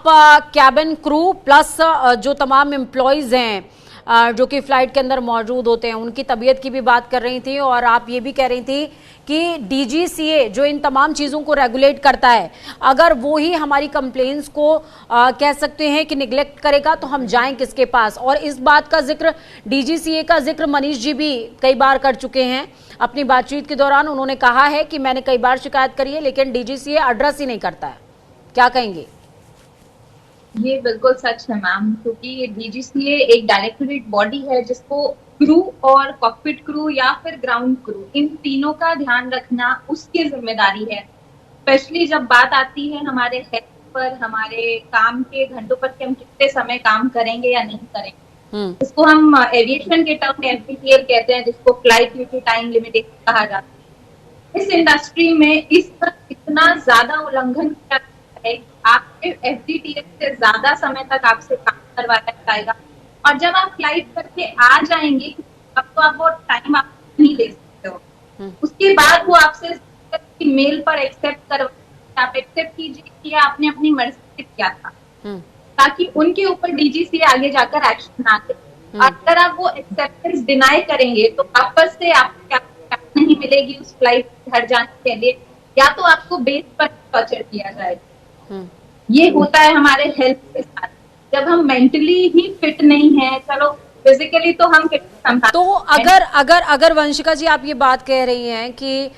Cabin crew plus जो तमाम employees हैं जो कि फ्लाइट के अंदर मौजूद होते हैं उनकी तबीयत की भी बात कर रही थी, और आप ये भी कह रही थी कि डीजीसीए जो इन तमाम चीज़ों को रेगुलेट करता है, अगर वो ही हमारी कंप्लेंट्स को कह सकते हैं कि निगलेक्ट करेगा तो हम जाएं किसके पास। और इस बात का जिक्र, डीजीसीए का जिक्र मनीष जी भी कई बार कर चुके हैं अपनी बातचीत के दौरान। उन्होंने कहा है कि मैंने कई बार शिकायत करी है लेकिन डीजीसीए एड्रेस ही नहीं करता है। क्या कहेंगे? ये बिल्कुल सच है मैम, क्योंकि डीजीसीए एक डायरेक्टरेट बॉडी है जिसको क्रू और कॉकपिट क्रू या फिर ग्राउंड क्रू, इन तीनों का ध्यान रखना उसकी जिम्मेदारी है। स्पेशली जब बात आती है हमारे हेल्थ पर, हमारे काम के घंटों पर कि हम कितने समय काम करेंगे या नहीं करेंगे। इसको हम एविएशन के टर्म में एफडीटीएल कहते हैं, जिसको फ्लाइट ड्यूटी टाइम लिमिटेशन कहा जाता है। इस इंडस्ट्री में इस पर इतना ज्यादा उल्लंघन किया है, आपके एफडीटीएल से ज्यादा समय तक आपसे काम करवाया जाएगा, और जब आप फ्लाइट करके आ जाएंगे अब तो आप वो टाइम आप नहीं दे सकते हो। उसके बाद वो आपसे मेल पर एक्सेप्ट करवा, आप एक्सेप्ट कीजिए कि आपने अपनी मर्जी से किया था, ताकि उनके ऊपर डीजीसीए आगे जाकर एक्शन ना ले। अगर आप वो एक्सेप्टेंस डिनाई करेंगे तो वापस से आपको नहीं मिलेगी उस फ्लाइट घर जाने के लिए, या तो आपको बेस पर टॉर्चर किया जाएगा। ये होता है हमारे हेल्थ के साथ, जब हम मेंटली ही फिट नहीं है, चलो फिजिकली तो हम तो अगर वंशिका जी आप ये बात कह रही हैं कि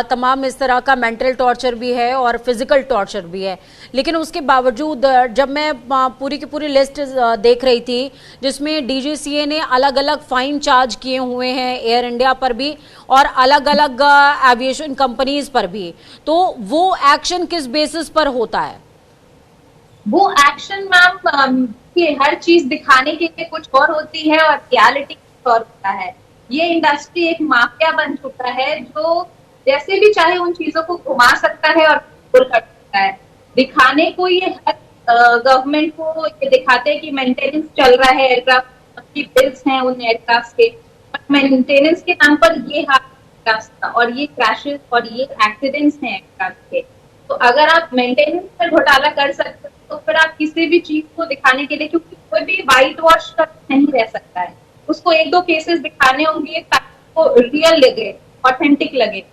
तमाम इस तरह का मेंटल टॉर्चर भी है और फिजिकल टॉर्चर भी है, लेकिन उसके बावजूद जब मैं पूरी की पूरी लिस्ट देख रही थी जिसमें डीजीसीए ने अलग अलग फाइन चार्ज किए हुए हैं एयर इंडिया पर भी और अलग अलग एविएशन कंपनीज पर भी, तो वो एक्शन किस बेसिस पर होता है? वो एक्शन मैम कि हर चीज दिखाने के लिए कुछ और होती है और रियलिटी कुछ और होता है। ये इंडस्ट्री एक माफिया बन चुका है जो जैसे भी चाहे उन चीजों को घुमा सकता है और कर सकता है। दिखाने को ये हर गवर्नमेंट को ये दिखाते हैं कि मेंटेनेंस चल रहा है, एयरक्राफ्ट की बिल्स हैं उन एयरक्राफ्ट के, मेंटेनेंस के नाम पर ये हादसा और ये क्रैशेस और ये एक्सीडेंट्स हैं एयरक्राफ्ट के। तो अगर आप मेंटेनेंस पर घोटाला कर सकते तो फिर आप किसी भी चीज को दिखाने के लिए, क्योंकि कोई भी व्हाइट वॉश कर नहीं रह सकता है, उसको एक दो केसेस दिखाने होंगे ताकि वो रियल लगे, ऑथेंटिक लगे।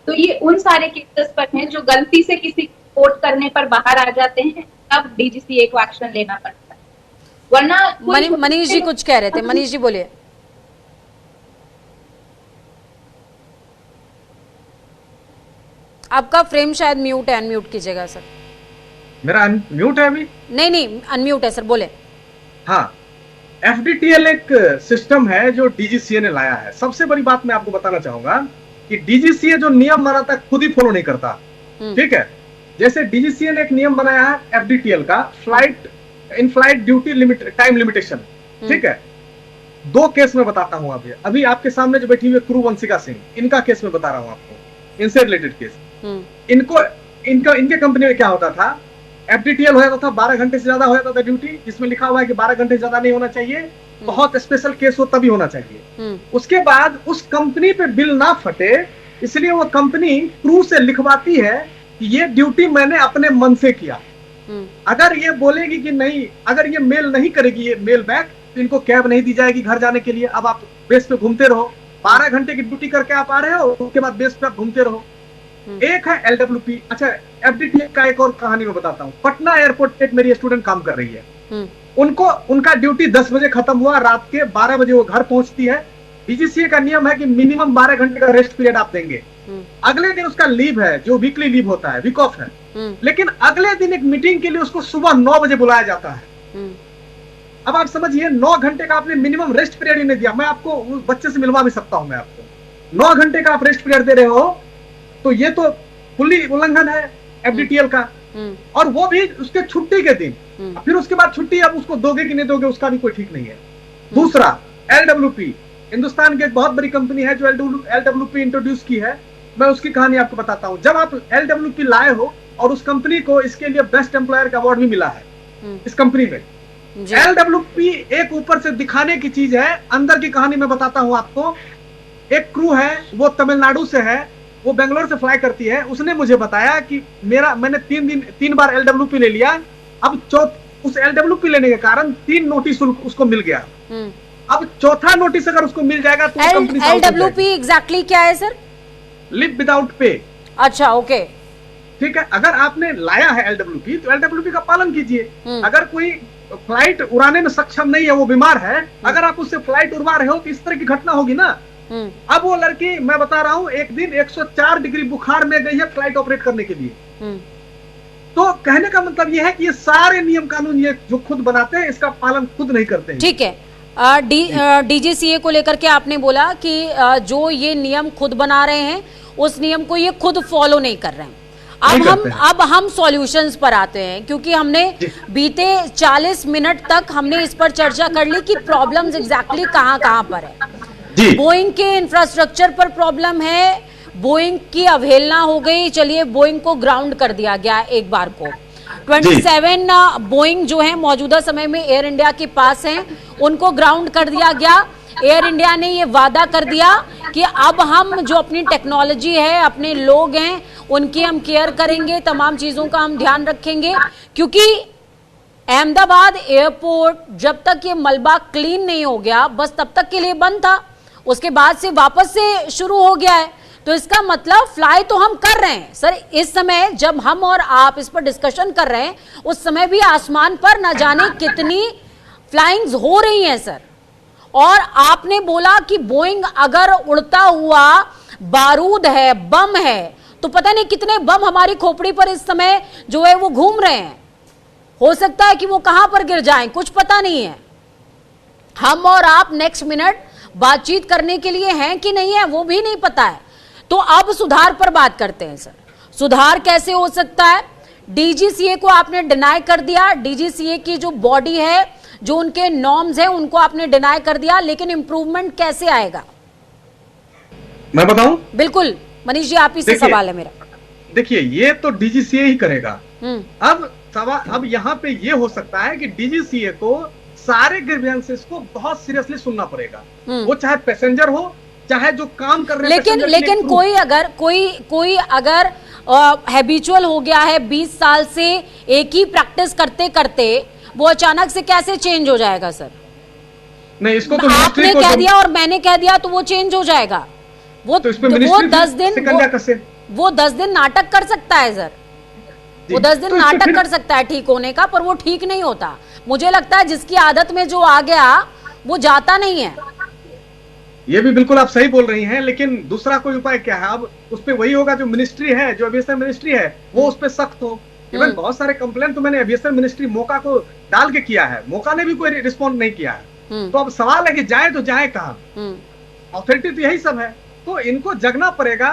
तो ये उन सारे केसेस पर हैं जो गलती से किसी कोर्ट करने पर बाहर आ जाते हैं, तब डीजीसीए को एक्शन लेना पड़ता है, वरना मनीष जी कुछ कह रहे थे, मनीष जी बोलिए। आपका फ्रेम शायद म्यूट है, अनम्यूट कीजिएगा सर। मेरा म्यूट है अभी? नहीं अनम्यूट है सर, बोले। हाँ, एफडीटीएल एक सिस्टम है जो डीजीसीए ने लाया है। सबसे बड़ी बात मैं आपको बताना चाहूंगा कि डीजीसीए जो नियम बनाता है खुद ही फॉलो नहीं करता, ठीक है। जैसे डीजीसीए ने एक नियम बनाया है एफडीटीएल का, in flight duty limit time limitation, ठीक है। दो केस में बताता हूं अभी आपके सामने जो बैठी हुई क्रू वंशिका सिंह, इनका केस में बता रहा हूं आपको, इनसे रिलेटेड केस। इनके कंपनी में क्या होता था, एफडीटीएल हो जाता था 12 घंटे से ज्यादा हो जाता था ड्यूटी, जिसमें लिखा हुआ है कि 12 घंटे से ज्यादा नहीं होना चाहिए, बहुत स्पेशल केस हो तभी होना चाहिए। उसके बाद उस कंपनी पे बिल ना फटे इसलिए वो कंपनी क्रू से लिखवाती है कि ये ड्यूटी मैंने अपने मन से किया। अगर ये बोलेगी कि नहीं, अगर ये मेल नहीं करेगी ये मेल बैक, तो इनको कैब नहीं दी जाएगी घर जाने के लिए। अब आप बेस पे घूमते रहो, 12 घंटे की ड्यूटी करके आप आ रहे हो, उसके बाद बेस पे आप घूमते रहो। एक है एलडब्ल्यूपी। अच्छा, एफडीटीए का एक और कहानी मैं बताता हूँ। पटना एयरपोर्ट पे एक मेरी स्टूडेंट काम कर रही है, उनका ड्यूटी 10 बजे खत्म हुआ, रात के 12 बजे वो घर पहुंचती है। डीजीसीए का नियम है कि मिनिमम 12 घंटे का रेस्ट पीरियड आप देंगे। अगले दिन उसका लीव है, जो वीकली लीव होता है, वीक ऑफ है, लेकिन अगले दिन एक मीटिंग के लिए उसको सुबह 9 बजे बुलाया जाता है। अब आप समझिए, 9 घंटे का आपने मिनिमम रेस्ट पीरियड ही नहीं दिया। मैं आपको उस बच्चे से मिलवा भी सकता हूं, मैं आपको 9 घंटे का आप रेस्ट पीरियड दे रहे हो, तो ये तो फुल्ली उल्लंघन है एफडीटीएल का। और वो भी उसके छुट्टी के दिन, फिर उसके बाद छुट्टी अब उसको दोगे कि नहीं दोगे उसका भी कोई ठीक नहीं है। दूसरा, एलडब्ल्यूपी, हिंदुस्तान की एक बहुत बड़ी कंपनी है जो एलडब्ल्यूपी इंट्रोड्यूस की है। मैं उसकी कहानी आपको बताता हूं। जब आप एलडब्ल्यूपी लाए हो, और उस कंपनी को इसके लिए बेस्ट एम्प्लॉयर का अवार्ड भी मिला है इस कंपनी में। एलडब्ल्यूपी एक ऊपर से दिखाने की चीज है, अंदर की कहानी मैं बताता हूं आपको। एक क्रू है, वो तमिलनाडु से है, वो बेंगलोर से फ्लाई करती है। उसने मुझे बताया कि मैंने 3 बार एलडब्ल्यूपी ले लिया, अब उस LWP लेने के कारण 3 नोटिस उसको मिल गया। अब चौथा नोटिस अगर उसको मिल जाएगा तो कंपनी LWP एग्जैक्टली क्या है सर? Live without pay. अच्छा, ओके, ठीक है। अगर आपने लाया है LWP तो LWP का पालन कीजिए। अगर कोई फ्लाइट उड़ाने में सक्षम नहीं है, वो बीमार है, अगर आप उससे फ्लाइट उड़वा रहे हो तो इस तरह की घटना होगी ना। अब वो लड़की, मैं बता रहा हूँ, एक दिन 104 डिग्री बुखार में गई है फ्लाइट ऑपरेट करने के लिए। तो कहने का मतलब ये है कि ये सारे नियम कानून ये जो खुद बनाते हैं, इसका पालन खुद नहीं करते हैं। ठीक है। DGCA को लेकर के आपने बोला कि जो ये नियम खुद बना रहे हैं उस नियम को ये खुद फॉलो नहीं कर रहे हैं। अब हम सॉल्यूशंस पर आते हैं, क्योंकि हमने बीते 40 मिनट तक हमने इस पर चर्चा कर ली कि प्रॉब्लम्स एग्जैक्टली कहां पर है। बोइंग के इंफ्रास्ट्रक्चर पर प्रॉब्लम है, बोइंग की अवहेलना हो गई, चलिए बोइंग को ग्राउंड कर दिया गया एक बार को। 27 बोइंग जो है मौजूदा समय में एयर इंडिया के पास हैं, उनको ग्राउंड कर दिया गया। एयर इंडिया ने ये वादा कर दिया कि अब हम जो अपनी टेक्नोलॉजी है, अपने लोग हैं, उनकी हम केयर करेंगे, तमाम चीजों का हम ध्यान रखेंगे, क्योंकि अहमदाबाद एयरपोर्ट जब तक ये मलबा क्लीन नहीं हो गया बस तब तक के लिए बंद था, उसके बाद से वापस से शुरू हो गया है। तो इसका मतलब फ्लाई तो हम कर रहे हैं सर। इस समय जब हम और आप इस पर डिस्कशन कर रहे हैं उस समय भी आसमान पर न जाने कितनी फ्लाइंग्स हो रही हैं सर। और आपने बोला कि बोइंग अगर उड़ता हुआ बारूद है, बम है, तो पता नहीं कितने बम हमारी खोपड़ी पर इस समय जो है वो घूम रहे हैं। हो सकता है कि वो कहां पर गिर जाएं, कुछ पता नहीं है। हम और आप नेक्स्ट मिनट बातचीत करने के लिए हैं कि नहीं है वो भी नहीं पता है। तो अब सुधार पर बात करते हैं सर। सुधार कैसे हो सकता है? DGCA को आपने डिनाई कर दिया, DGCA की जो बॉडी है, जो उनके नॉर्म्स हैं, उनको आपने डिनाई कर दिया, लेकिन इंप्रूवमेंट कैसे आएगा? मैं बताऊं? बिल्कुल मनीष जी, आप ही से सवाल है मेरा। देखिए, ये तो DGCA ही करेगा। अब यहाँ पे ये हो सकता है कि DGCA को सारे ग्रीवेंसेस को बहुत सीरियसली सुनना पड़ेगा, वो चाहे पैसेंजर हो, चाहे जो काम कर रहे हैं। लेकिन कोई अगर हैबिचुअल हो गया है 20 साल से एक ही प्रैक्टिस करते करते, वो अचानक से कैसे चेंज हो जाएगा सर? नहीं, इसको तो आपने कह दिया और मैंने कह दिया तो वो चेंज हो जाएगा। वो 10 दिन नाटक कर सकता है सर, वो 10 दिन नाटक कर सकता है ठीक होने का, पर वो ठीक नहीं होता। मुझे लगता है जिसकी आदत में जो आ गया वो जाता नहीं है। ये भी बिल्कुल आप सही बोल रही हैं, लेकिन दूसरा कोई उपाय क्या है? अब उस पे वही होगा जो मिनिस्ट्री है, जो एविएशन मिनिस्ट्री है, वो उस पे सख्त हो। इवन बहुत सारे कंप्लेंट तो मैंने एविएशन मिनिस्ट्री मोका को डाल के किया है, मोका ने भी कोई रिस्पॉन्ड नहीं किया है। तो अब सवाल है कि जाए तो जाए कहाँ? ऑथोरिटी तो यही सब है। तो इनको जगना पड़ेगा,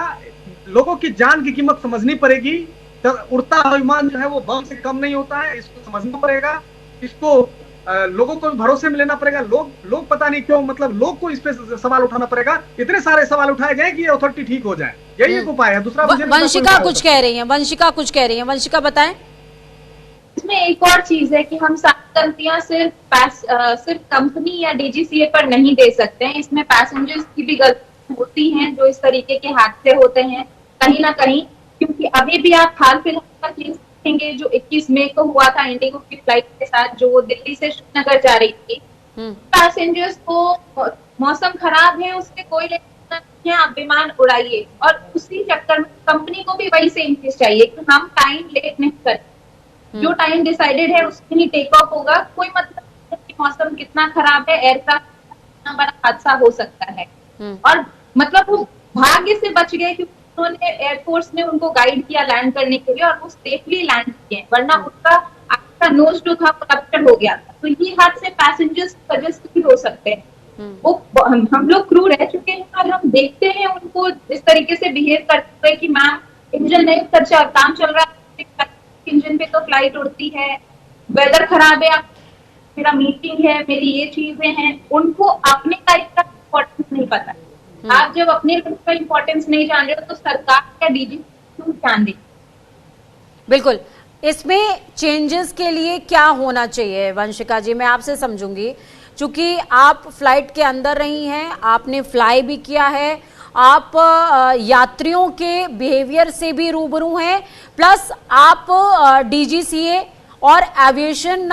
लोगों की जान की कीमत समझनी पड़ेगी। उड़ता हुआ विमान जो है वो बम से कम नहीं होता है, इसको समझना पड़ेगा, इसको लोगों को भरोसे में लेना पड़ेगा। लोग पता नहीं क्यों, मतलब लोग को इस पे सवाल उठाना पड़ेगा। इतने सारे सवाल उठाए जाए कि ये अथॉरिटी ठीक हो जाए, यही एक उपाय है। दूसरा वंशिका कुछ कह रही है, वंशिका बताएं। इसमें एक और चीज है कि हम सारी गलतियां सिर्फ कंपनी या DGCA पर नहीं दे सकते हैं। इसमें पैसेंजर्स की भी गलती होती हैं जो इस तरीके के हादसे होते हैं कहीं ना कहीं, क्योंकि अभी भी आप हाल फिलहाल का केस देखेंगे जो 21 मई को हुआ था इंडिगो की फ्लाइट के साथ, जो वो दिल्ली से श्रीनगर जा रही थी। पैसेंजर्स को मौसम खराब है उससे कोई लेना नहीं है, आप विमान उड़ाइए। और उसी चक्कर में कंपनी को भी वही सेम चीज चाहिए कि हम टाइम लेट नहीं करते, जो टाइम डिसाइडेड है उसमें ही टेक ऑफ होगा। कोई मतलब नहीं कि मौसम कितना खराब है, एयरक्राफ्ट कितना बड़ा हादसा हो सकता है। और मतलब वो भाग्य से बच गए क्योंकि उन्होंने एयरफोर्स ने उनको गाइड किया लैंड करने के लिए और वो सेफली लैंड किए, वरना उसका नोज जो था रप्चर हो गया था। तो ये हादसे पैसेंजर्स की वजह से भी हो सकते हैं। वो हम लोग क्रू रह चुके हैं और हम देखते हैं उनको इस तरीके से बिहेव करते हुए कि मैम इंजन नहीं काम चल रहा है, इंजन पे तो फ्लाइट उड़ती है, वेदर खराब है, मेरा मीटिंग है, मेरी ये चीजें हैं। उनको अपने लाइफ का इम्पोर्टेंस नहीं पता। आप जब अपने लाइफ का इम्पोर्टेंस नहीं जान रहे हो तो सरकार या DG क्यों ध्यान दे? बिल्कुल, इसमें चेंजेस के लिए क्या होना चाहिए वंशिका जी? मैं आपसे समझूंगी, चूंकि आप फ्लाइट के अंदर रही हैं, आपने फ्लाई भी किया है, आप यात्रियों के बिहेवियर से भी रूबरू हैं, प्लस आप DGCA और एविएशन